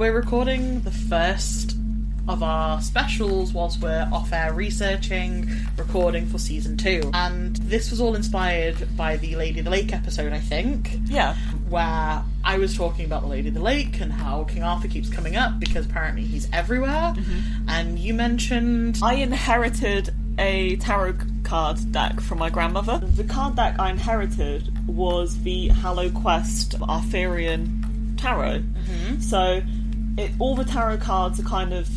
We're recording the first of our specials whilst we're off-air researching, recording for season 2. And this was all inspired by the Lady of the Lake episode, I think. Yeah. Where I was talking about the Lady of the Lake and how King Arthur keeps coming up because apparently he's everywhere. Mm-hmm. And you mentioned... I inherited a tarot card deck from my grandmother. The card deck I inherited was the Hallowquest Arthurian Tarot. Mm-hmm. So all the tarot cards are kind of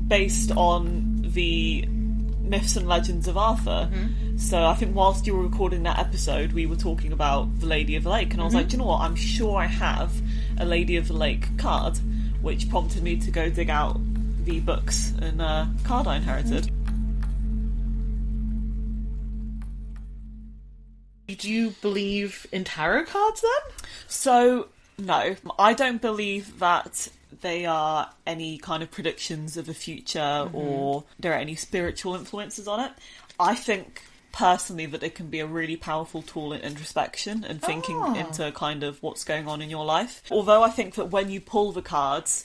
based on the myths and legends of Arthur. Mm-hmm. So I think whilst you were recording that episode, we were talking about the Lady of the Lake, and I was like, do you know what? I'm sure I have a Lady of the Lake card, which prompted me to go dig out the books and card I inherited. Do you believe in tarot cards then? So, no. I don't believe that they are any kind of predictions of the future or there are any spiritual influences on it. I think personally that it can be a really powerful tool in introspection and thinking into kind of what's going on in your life. Although I think that when you pull the cards,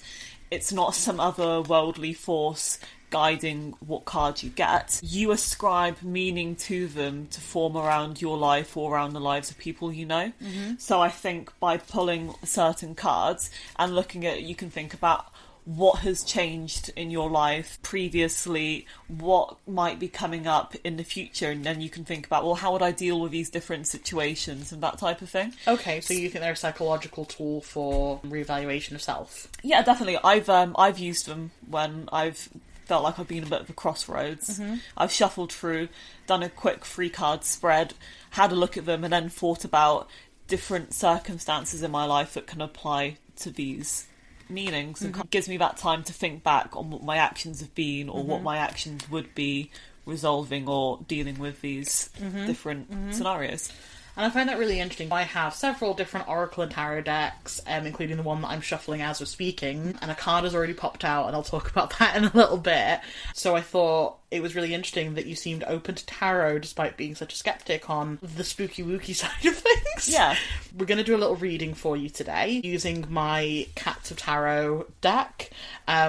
it's not some other worldly force guiding what card you get. You ascribe meaning to them to form around your life or around the lives of people you know. Mm-hmm. So I think by pulling certain cards and looking at it, you can think about what has changed in your life previously, what might be coming up in the future, and then you can think about, well, how would I deal with these different situations and that type of thing. Okay, so you think they're a psychological tool for reevaluation of self? Yeah, definitely. I've used them when I've felt like I've been a bit of a crossroads. Mm-hmm. I've shuffled through, done a quick 3-card spread, had a look at them, and then thought about different circumstances in my life that can apply to these meanings, and it gives me that time to think back on what my actions have been or what my actions would be resolving or dealing with these different scenarios. And I find that really interesting. I have several different Oracle and Tarot decks, including the one that I'm shuffling as we're speaking, and a card has already popped out, and I'll talk about that in a little bit. So I thought it was really interesting that you seemed open to tarot despite being such a skeptic on the spooky wooky side of things. Yeah. We're going to do a little reading for you today using my Cats of Tarot deck,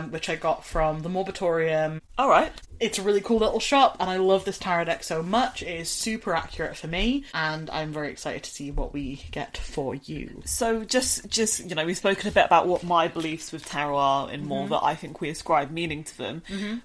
which I got from the Morbitorium. Alright. It's a really cool little shop, and I love this tarot deck so much. It is super accurate for me, and I'm very excited to see what we get for you. So just we've spoken a bit about what my beliefs with tarot are and more that I think we ascribe meaning to them. Mm-hmm.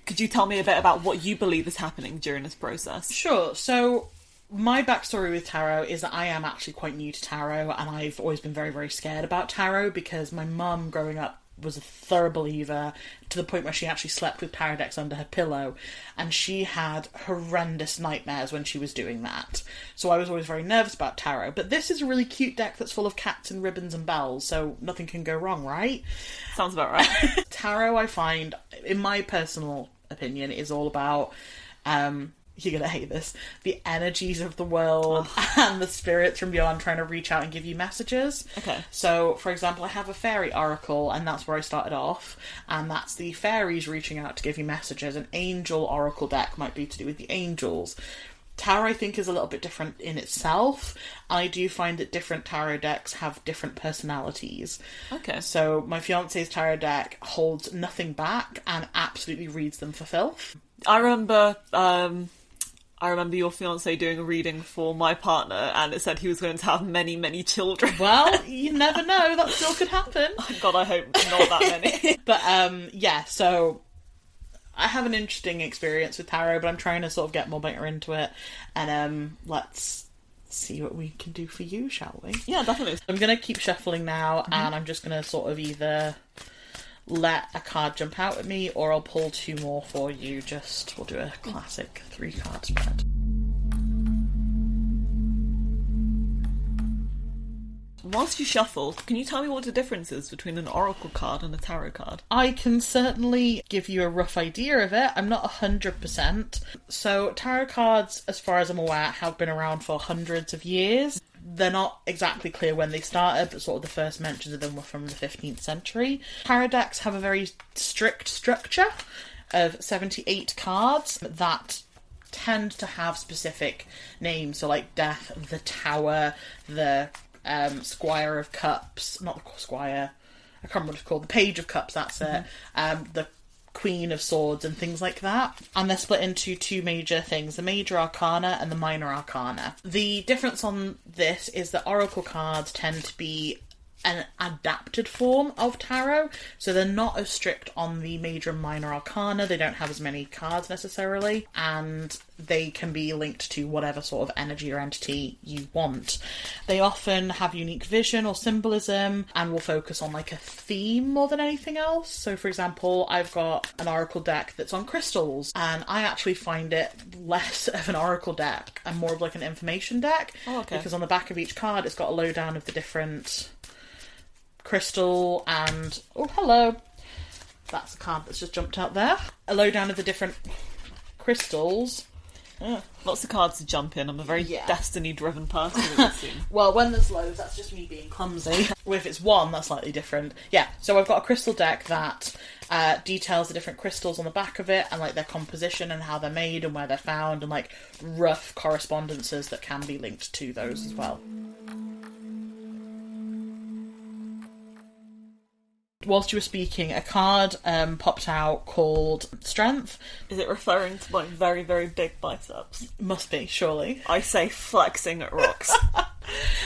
Could you tell me a bit about what you believe is happening during this process? Sure. So my backstory with tarot is that I am actually quite new to tarot, and I've always been very, very scared about tarot because my mum growing up was a thorough believer to the point where she actually slept with tarot decks under her pillow, and she had horrendous nightmares when she was doing that. So I was always very nervous about tarot. But this is a really cute deck that's full of cats and ribbons and bells, so nothing can go wrong, right? Sounds about right. Tarot, I find, in my personal opinion, is all about you're gonna hate this, the energies of the world and the spirits from beyond trying to reach out and give you messages. Okay. So, for example, I have a fairy oracle, and that's where I started off, and that's the fairies reaching out to give you messages. An angel oracle deck might be to do with the angels. Tarot, I think, is a little bit different in itself. I do find that different tarot decks have different personalities. Okay. So, my fiance's tarot deck holds nothing back and absolutely reads them for filth. I remember your fiancé doing a reading for my partner, and it said he was going to have many, many children. Well, you never know. That still could happen. Oh, God, I hope not that many. But, yeah, so I have an interesting experience with tarot, but I'm trying to sort of get more better into it. And let's see what we can do for you, shall we? Yeah, definitely. I'm going to keep shuffling now, and I'm just going to sort of either let a card jump out at me, or I'll pull 2 more for you. We'll do a classic 3-card spread. Whilst you shuffle, can you tell me what the difference is between an oracle card and a tarot card? I can certainly give you a rough idea of it. I'm not 100%. So tarot cards, as far as I'm aware, have been around for hundreds of years. They're not exactly clear when they started, but sort of the first mentions of them were from the 15th century. Tarot decks have a very strict structure of 78 cards that tend to have specific names. So like Death, the Tower, the Squire of Cups, not the Squire, I can't remember what it's called, the Page of Cups, that's it, the Queen of Swords and things like that. And they're split into two major things, the Major Arcana and the Minor Arcana. The difference on this is that Oracle cards tend to be an adapted form of tarot, so they're not as strict on the Major and Minor Arcana. They don't have as many cards necessarily, and they can be linked to whatever sort of energy or entity you want. They often have unique vision or symbolism and will focus on like a theme more than anything else. So for example, I've got an oracle deck that's on crystals, and I actually find it less of an oracle deck and more of like an information deck. Oh, okay. Because on the back of each card it's got a lowdown of the different crystal and... oh, hello! That's a card that's just jumped out there. A lowdown of the different crystals. Yeah, lots of cards to jump in. I'm a very destiny-driven person, it would seem. Well, when there's loads, that's just me being clumsy. If it's one, that's slightly different. Yeah, so I've got a crystal deck that details the different crystals on the back of it and like their composition and how they're made and where they're found and like rough correspondences that can be linked to those as well. Whilst you were speaking, a card popped out called Strength. Is it referring to my very, very big biceps? Must be, surely. I say flexing at rocks.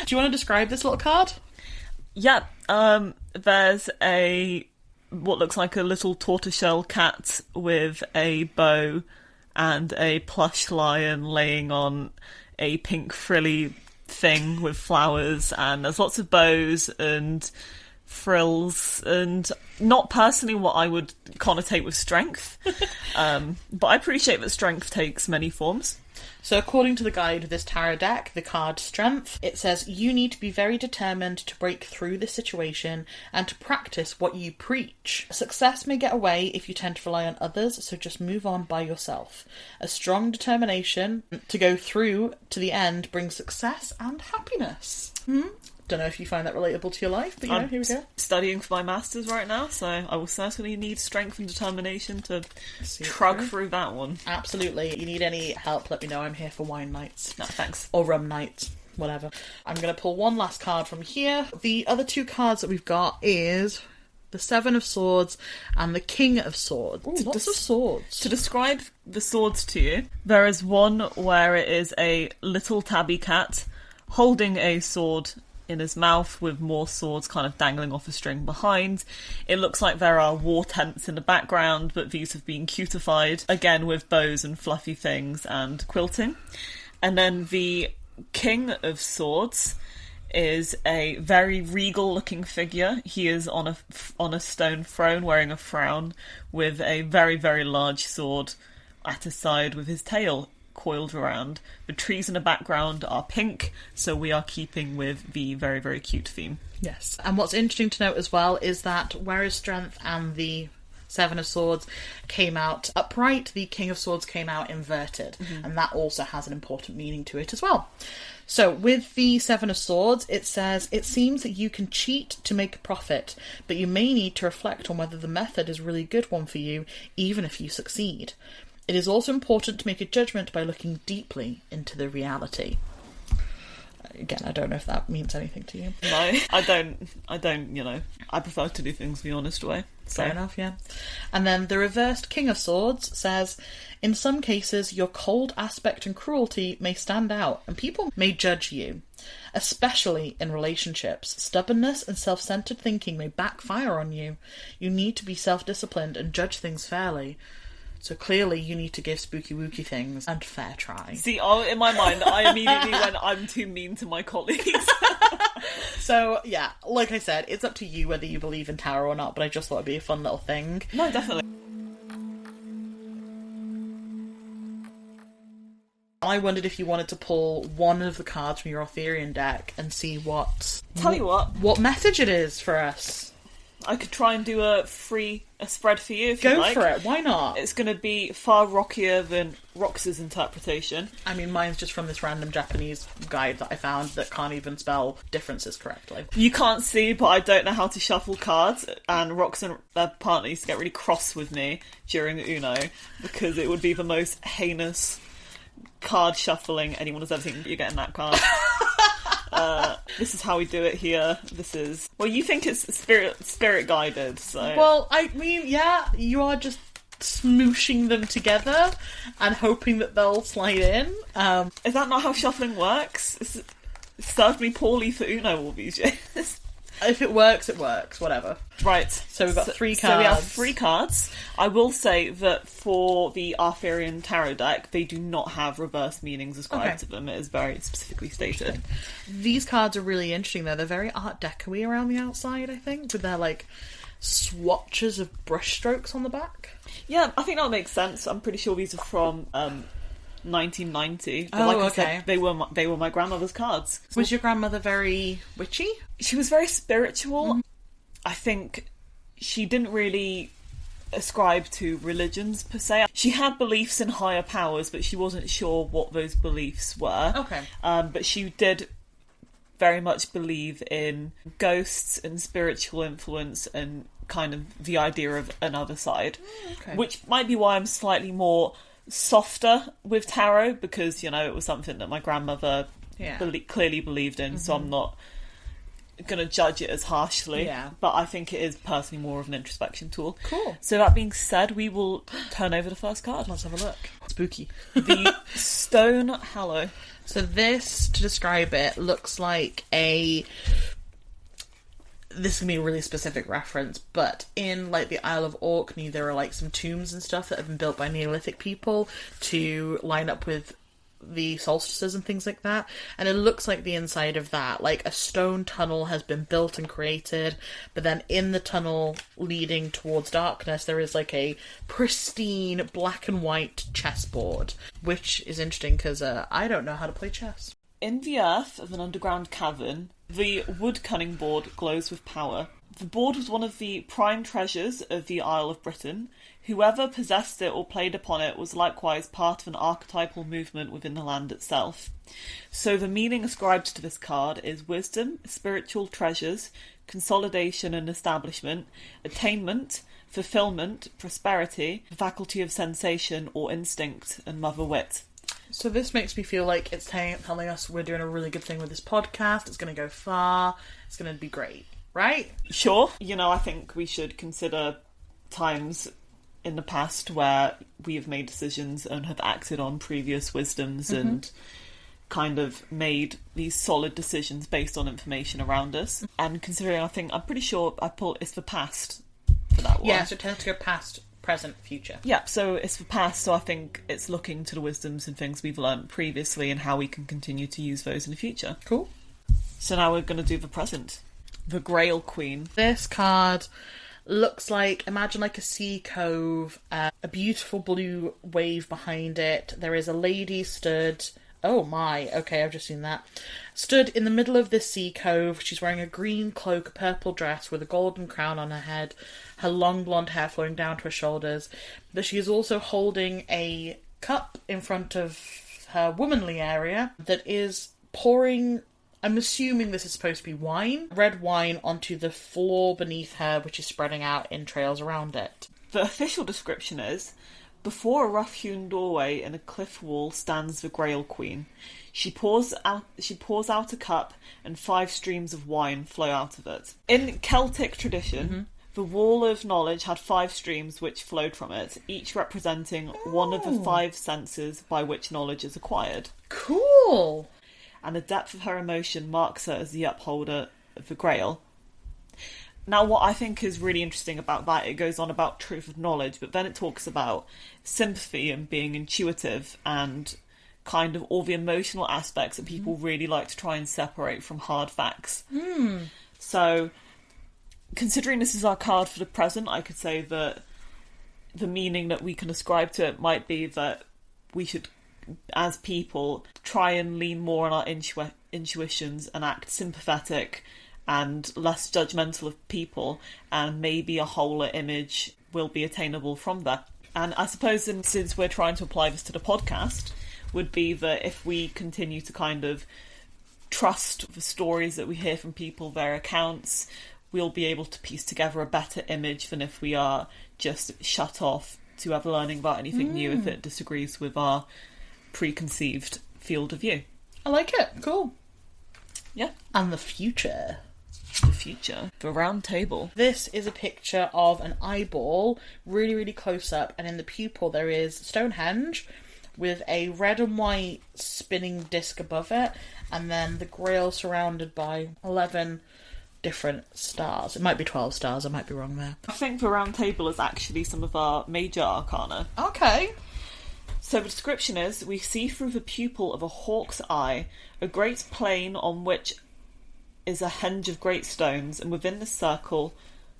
Do you want to describe this little card? Yeah, there's what looks like a little tortoiseshell cat with a bow and a plush lion laying on a pink frilly thing with flowers, and there's lots of bows and frills, and not personally what I would connotate with strength, but I appreciate that strength takes many forms. So according to the guide of this tarot deck, the card Strength, it says you need to be very determined to break through this situation and to practice what you preach. Success may get away if you tend to rely on others, so just move on by yourself. A strong determination to go through to the end brings success and happiness. Don't know if you find that relatable to your life, but here we go. Studying for my masters right now, so I will certainly need strength and determination to trug through that one. Absolutely. You need any help, let me know. I'm here for wine nights. No, thanks. Or rum nights, whatever. I'm going to pull one last card from here. The other two cards that we've got is the Seven of Swords and the King of Swords. Ooh, lots of swords. To describe the swords to you, there is one where it is a little tabby cat holding a sword in his mouth with more swords kind of dangling off a string behind. It looks like there are war tents in the background, but these have been cutified, again with bows and fluffy things and quilting. And then the King of Swords is a very regal looking figure. He is on a stone throne wearing a frown with a very, very large sword at his side with his tail coiled around. The trees in the background are pink, so we are keeping with the very, very cute theme. Yes. And what's interesting to note as well is that whereas Strength and the Seven of Swords came out upright, the King of Swords came out inverted, and that also has an important meaning to it as well. So with the Seven of Swords, it says, it seems that you can cheat to make a profit, but you may need to reflect on whether the method is a really good one for you, even if you succeed. It is also important to make a judgment by looking deeply into the reality. Again, I don't know if that means anything to you. No, I don't, I prefer to do things the honest way. So. Fair enough, yeah. And then the reversed King of Swords says, in some cases, your cold aspect and cruelty may stand out, and people may judge you. Especially in relationships, stubbornness and self-centered thinking may backfire on you. You need to be self-disciplined and judge things fairly. So clearly you need to give spooky wooky things and fair try. See, in my mind, I immediately went, I'm too mean to my colleagues. So, yeah, like I said, it's up to you whether you believe in tarot or not, but I just thought it'd be a fun little thing. No, definitely. I wondered if you wanted to pull one of the cards from your Arthurian deck and see what message it is for us. I could try and do a spread for you if you like. Go for it, why not? It's going to be far rockier than Rox's interpretation. I mean, mine's just from this random Japanese guide that I found that can't even spell differences correctly. You can't see, but I don't know how to shuffle cards, and Rox and their partner used to get really cross with me during Uno, because it would be the most heinous card shuffling anyone has ever seen. You're getting that card. This is how we do it here. This is... Well, you think it's spirit guided, so... Well, I mean, yeah, you are just smooshing them together and hoping that they'll slide in. Is that not how shuffling works? It served me poorly for Uno all these years. If it works, it works. Whatever. Right. So we've got 3 cards. So we have 3 cards. I will say that for the Arthurian Tarot deck, they do not have reverse meanings ascribed to them. It is very specifically stated. These cards are really interesting, though. They're very Art Deco-y around the outside, I think, with their, like, swatches of brushstrokes on the back. Yeah, I think that makes sense. I'm pretty sure these are from 1990. But I said, they were my grandmother's cards. Was your grandmother very witchy? She was very spiritual. I think she didn't really ascribe to religions per se. She had beliefs in higher powers, but she wasn't sure what those beliefs were. Okay. But she did very much believe in ghosts and spiritual influence and kind of the idea of another side. Okay. Which might be why I'm slightly more softer with tarot, because, you know, it was something that my grandmother clearly believed in, so I'm not going to judge it as harshly. Yeah. But I think it is personally more of an introspection tool. Cool. So that being said, we will turn over the first card. Let's have a look. Spooky. The Stone Hallow. So this, to describe it, looks like a... This can be a really specific reference, but in, like, the Isle of Orkney, there are, like, some tombs and stuff that have been built by Neolithic people to line up with the solstices and things like that, and it looks like the inside of that. Like, a stone tunnel has been built and created, but then in the tunnel leading towards darkness, there is, like, a pristine black and white chessboard, which is interesting because I don't know how to play chess. In the earth of an underground cavern, the wood cunning board glows with power. The board was one of the prime treasures of the Isle of Britain. Whoever possessed it or played upon it was likewise part of an archetypal movement within the land itself. So the meaning ascribed to this card is wisdom, spiritual treasures, consolidation and establishment, attainment, fulfillment, prosperity, the faculty of sensation or instinct, and mother wit. So this makes me feel like it's telling us we're doing a really good thing with this podcast. It's going to go far. It's going to be great, right? Sure. You know, I think we should consider times in the past where we have made decisions and have acted on previous wisdoms and kind of made these solid decisions based on information around us. And considering, I'm pretty sure it's the past for that one. Yeah, so it tends to go past, present, future. Yeah, so it's the past, so I think it's looking to the wisdoms and things we've learned previously and how we can continue to use those in the future. Cool. So now we're going to do the present. The Grail Queen. This card looks like, imagine like a sea cove, a beautiful blue wave behind it. There is a lady stood... Oh my, okay, I've just seen that. Stood in the middle of this sea cove. She's wearing a green cloak, a purple dress with a golden crown on her head, her long blonde hair flowing down to her shoulders. But she is also holding a cup in front of her womanly area that is pouring, I'm assuming this is supposed to be wine, red wine onto the floor beneath her, which is spreading out in trails around it. The official description is... Before a rough-hewn doorway in a cliff wall stands the Grail Queen. She pours out a cup, and 5 streams of wine flow out of it. In Celtic tradition, the wall of knowledge had 5 streams which flowed from it, each representing one of the 5 senses by which knowledge is acquired. Cool! And the depth of her emotion marks her as the upholder of the Grail. Now, what I think is really interesting about that, it goes on about truth of knowledge, but then it talks about sympathy and being intuitive and kind of all the emotional aspects that people really like to try and separate from hard facts. So, considering this is our card for the present, I could say that the meaning that we can ascribe to it might be that we should, as people, try and lean more on our intuitions and act sympathetic and less judgmental of people, and maybe a wholer image will be attainable from that. And I suppose, since we're trying to apply this to the podcast, would be that if we continue to kind of trust the stories that we hear from people, their accounts, we'll be able to piece together a better image than if we are just shut off to ever learning about anything new if it disagrees with our preconceived field of view. I like it. Cool. Yeah. And the future. The future. The round table. This is a picture of an eyeball, really, really close up, and in the pupil there is Stonehenge with a red and white spinning disc above it, and then the grail surrounded by 11 different stars. It might be 12 stars, I might be wrong there. I think the round table is actually some of our major arcana. Okay. So the description is, we see through the pupil of a hawk's eye a great plain on which is a henge of great stones, and within the circle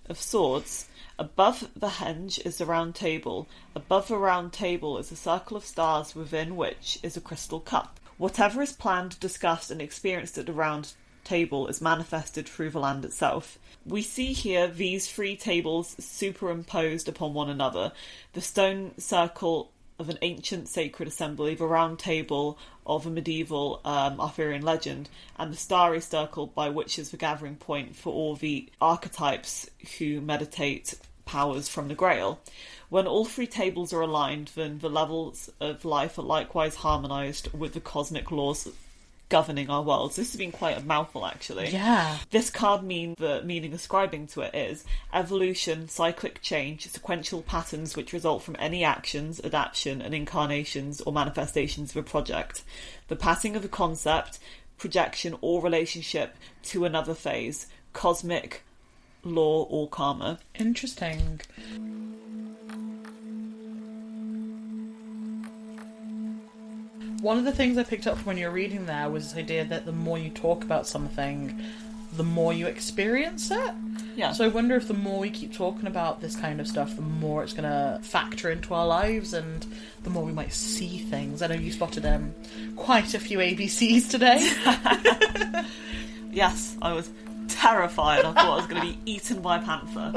of swords. Above the henge is the round table. Above the round table is a circle of stars within which is a crystal cup. Whatever is planned, discussed and experienced at the round table is manifested through the land itself. We see here these three tables superimposed upon one another. The stone circle of an ancient sacred assembly, the round table of a medieval Arthurian legend, and the starry circle by which is the gathering point for all the archetypes who meditate powers from the Grail. When all three tables are aligned, then the levels of life are likewise harmonised with the cosmic laws governing our worlds. This has been quite a mouthful, actually. Yeah. This card the meaning ascribing to it is evolution, cyclic change, sequential patterns which result from any actions, adaptation and incarnations or manifestations of a project. The passing of a concept, projection or relationship to another phase. Cosmic law or karma. Interesting. One of the things I picked up from when you were reading there was this idea that the more you talk about something, the more you experience it. Yeah. So I wonder if the more we keep talking about this kind of stuff, the more it's going to factor into our lives and the more we might see things. I know you spotted quite a few ABCs today. Yes, I was terrified. I thought I was going to be eaten by a panther.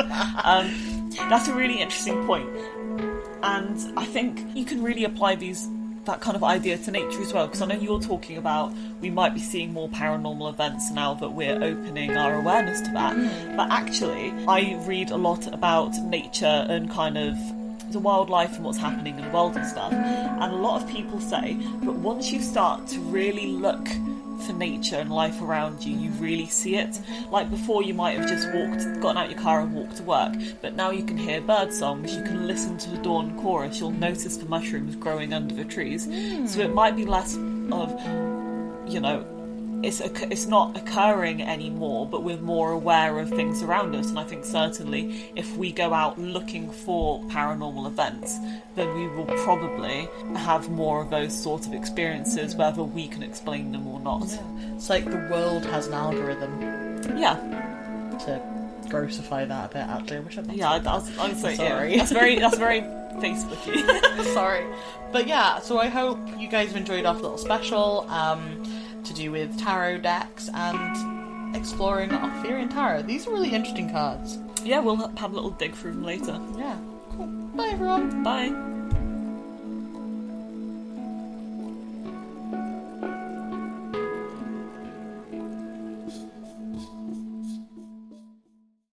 That's a really interesting point. And I think you can really apply that kind of idea to nature as well, because I know you're talking about we might be seeing more paranormal events now that we're opening our awareness to that. But actually, I read a lot about nature and kind of the wildlife and what's happening in the world and stuff. And a lot of people say that once you start to really look for nature and life around you, you really see it. Like before, you might have just gotten out your car and walked to work, but now you can hear bird songs, you can listen to the dawn chorus, you'll notice the mushrooms growing under the trees. So it might be less of, it's not occurring anymore, but we're more aware of things around us. And I think certainly if we go out looking for paranormal events, then we will probably have more of those sort of experiences, whether we can explain them or not. Yeah. It's like the world has an algorithm. Yeah. To grossify that a bit, actually. I wish I'd not Yeah, said that. I would say, Sorry. yeah. That's very Facebooky. Sorry. But yeah, so I hope you guys have enjoyed our little special to do with tarot decks and exploring Arthurian Tarot. These are really interesting cards. Yeah, we'll have a little dig through them later. Yeah. Cool. Bye, everyone. Bye.